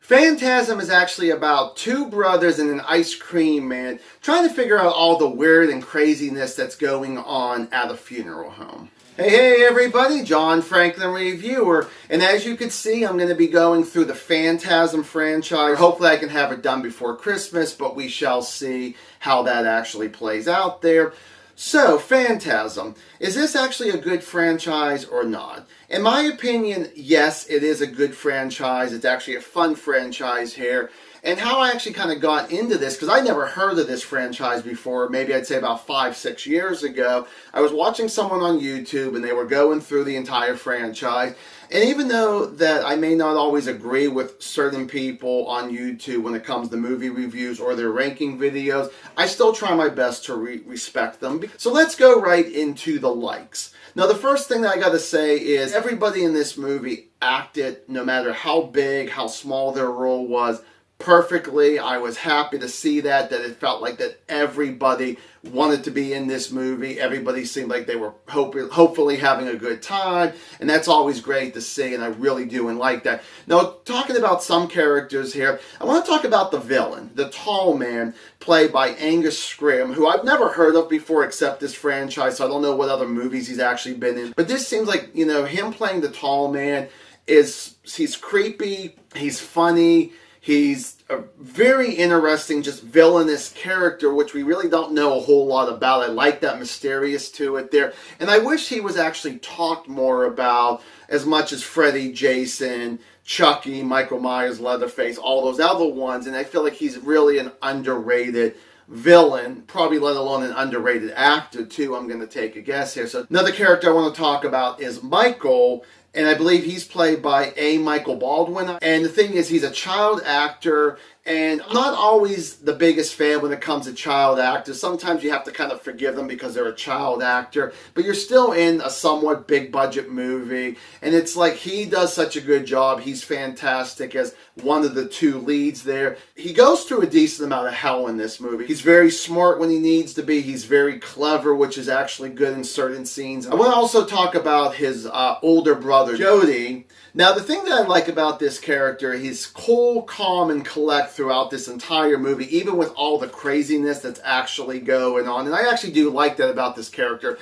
Phantasm is actually about two brothers and an ice cream man trying to figure out all the weird and craziness that's going on at a funeral home. Hey everybody, John Franklin Reviewer, and as you can see, I'm going to be going through the Phantasm franchise. Hopefully I can have it done before Christmas, but we shall see how that actually plays out there. So, Phantasm, is this actually a good franchise or not? In my opinion, yes, it is a good franchise. It's actually a fun franchise here. And how I actually kind of got into this, because I never heard of this franchise before, maybe I'd say about 5-6 years ago. I was watching someone on YouTube and they were going through the entire franchise. And even though that I may not always agree with certain people on YouTube when it comes to movie reviews or their ranking videos, I still try my best to respect them. So let's go right into the likes. Now the first thing that I gotta say is everybody in this movie acted, no matter how big, how small their role was, perfectly. I was happy to see that it felt like that everybody wanted to be in this movie. Everybody seemed like they were hopefully having a good time, and that's always great to see, and I really do and like that. Now, talking about some characters here, I want to talk about the villain, the tall man, played by Angus Scrimm, who I've never heard of before except this franchise, so I don't know what other movies he's actually been in. But this seems like, you know, him playing the tall man he's creepy, he's funny, he's a very interesting, just villainous character, which we really don't know a whole lot about. I like that mysterious to it there. And I wish he was actually talked more about as much as Freddy, Jason, Chucky, Michael Myers, Leatherface, all those other ones. And I feel like he's really an underrated villain, probably let alone an underrated actor too, I'm going to take a guess here. So another character I want to talk about is Michael, and I believe he's played by Michael Baldwin. And the thing is, he's a child actor, and I'm not always the biggest fan when it comes to child actors. Sometimes you have to kind of forgive them because they're a child actor, but you're still in a somewhat big budget movie, and it's like he does such a good job. He's fantastic as one of the two leads there. He goes through a decent amount of hell in this movie. He's very smart when he needs to be. He's very clever, which is actually good in certain scenes. I want to also talk about his older brother, Jody. Now, the thing that I like about this character, he's cool, calm, and collect throughout this entire movie, even with all the craziness that's actually going on. And I actually do like that about this character.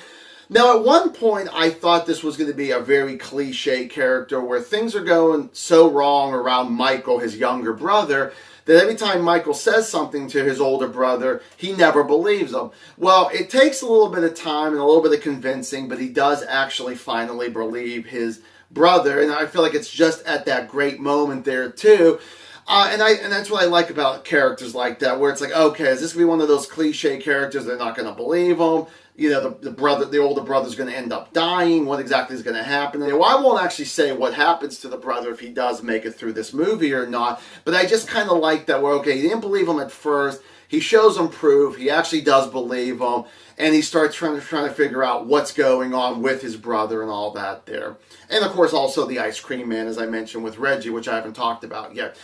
Now, at one point, I thought this was going to be a very cliche character where things are going so wrong around Michael, his younger brother, that every time Michael says something to his older brother, he never believes him. Well, it takes a little bit of time and a little bit of convincing, but he does actually finally believe his brother, and I feel like it's just at that great moment there too. And that's what I like about characters like that, where it's like, okay, is this going to be one of those cliche characters? They're not going to believe him. You know, the older brother's going to end up dying. What exactly is going to happen? Well, I won't actually say what happens to the brother if he does make it through this movie or not, but I just kind of like that where, okay, he didn't believe him at first. He shows him proof. He actually does believe him. And he starts trying to figure out what's going on with his brother and all that there. And, of course, also the ice cream man, as I mentioned, with Reggie, which I haven't talked about yet.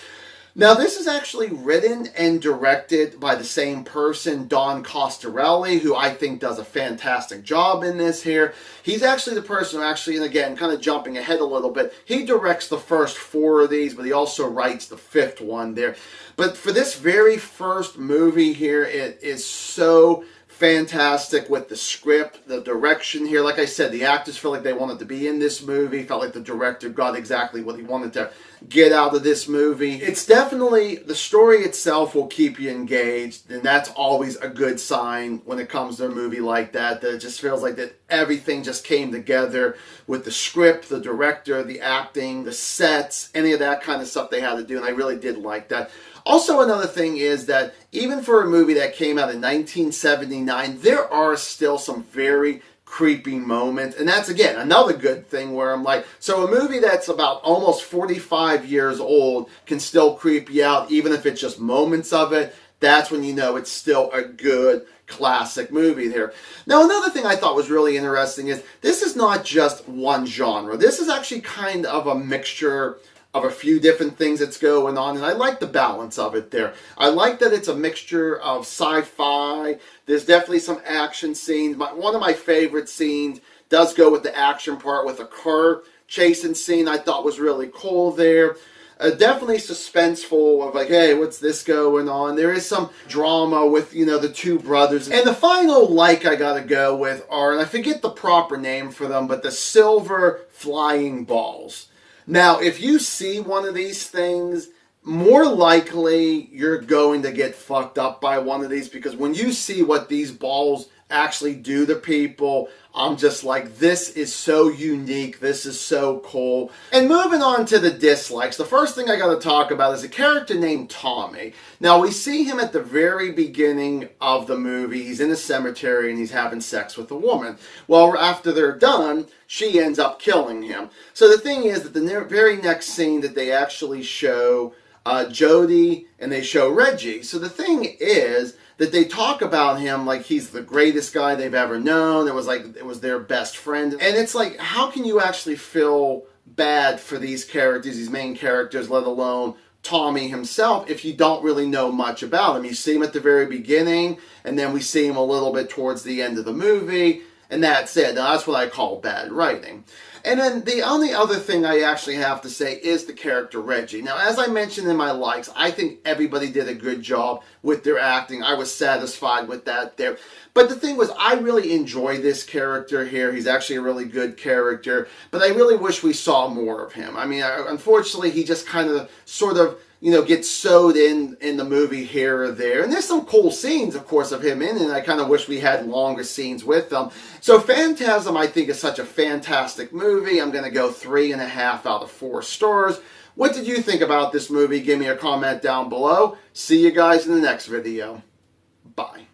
Now, this is actually written and directed by the same person, Don Coscarelli, who I think does a fantastic job in this here. He's actually the person who actually, and again, kind of jumping ahead a little bit, he directs the first 4 of these, but he also writes the 5th one there. But for this very first movie here, it is so fantastic with the script, the direction here. Like I said, the actors feel like they wanted to be in this movie, felt like the director got exactly what he wanted to get out of this movie. It's definitely, the story itself will keep you engaged, and that's always a good sign when it comes to a movie like that, that it just feels like that everything just came together with the script, the director, the acting, the sets, any of that kind of stuff they had to do, and I really did like that. Also, another thing is that even for a movie that came out in 1979, there are still some very creepy moments. And that's, again, another good thing where I'm like, so a movie that's about almost 45 years old can still creep you out, even if it's just moments of it. That's when you know it's still a good classic movie there. Now, another thing I thought was really interesting is this is not just one genre. This is actually kind of a mixture of a few different things that's going on, and I like the balance of it there. I like that it's a mixture of sci-fi. There's definitely some action scenes. One of my favorite scenes does go with the action part with a car chasing scene I thought was really cool there. Definitely suspenseful of like, hey, what's this going on? There is some drama with, the two brothers. And the final like I gotta go with are, and I forget the proper name for them, but the silver flying balls. Now, if you see one of these things, more likely you're going to get fucked up by one of these, because when you see what these balls actually do to people, I'm just like, this is so unique, this is so cool. And moving on to the dislikes, the first thing I got to talk about is a character named Tommy. Now, we see him at the very beginning of the movie. He's in a cemetery and he's having sex with a woman. Well, after they're done, she ends up killing him. So the thing is that the very next scene that they actually show Jody and they show Reggie. So the thing is that they talk about him like he's the greatest guy they've ever known. It was their best friend. And it's like, how can you actually feel bad for these characters, these main characters, let alone Tommy himself, if you don't really know much about him? You see him at the very beginning, and then we see him a little bit towards the end of the movie, and that's it. Now, that's what I call bad writing. And then the only other thing I actually have to say is the character Reggie. Now, as I mentioned in my likes, I think everybody did a good job with their acting. I was satisfied with that there. But the thing was, I really enjoy this character here. He's actually a really good character. But I really wish we saw more of him. I mean, unfortunately, he just kind of sort of gets sewed in the movie here or there. And there's some cool scenes, of course, of him in it, and I kind of wish we had longer scenes with them. So Phantasm, I think, is such a fantastic movie. I'm going to go 3.5 out of 4 stars. What did you think about this movie? Give me a comment down below. See you guys in the next video. Bye.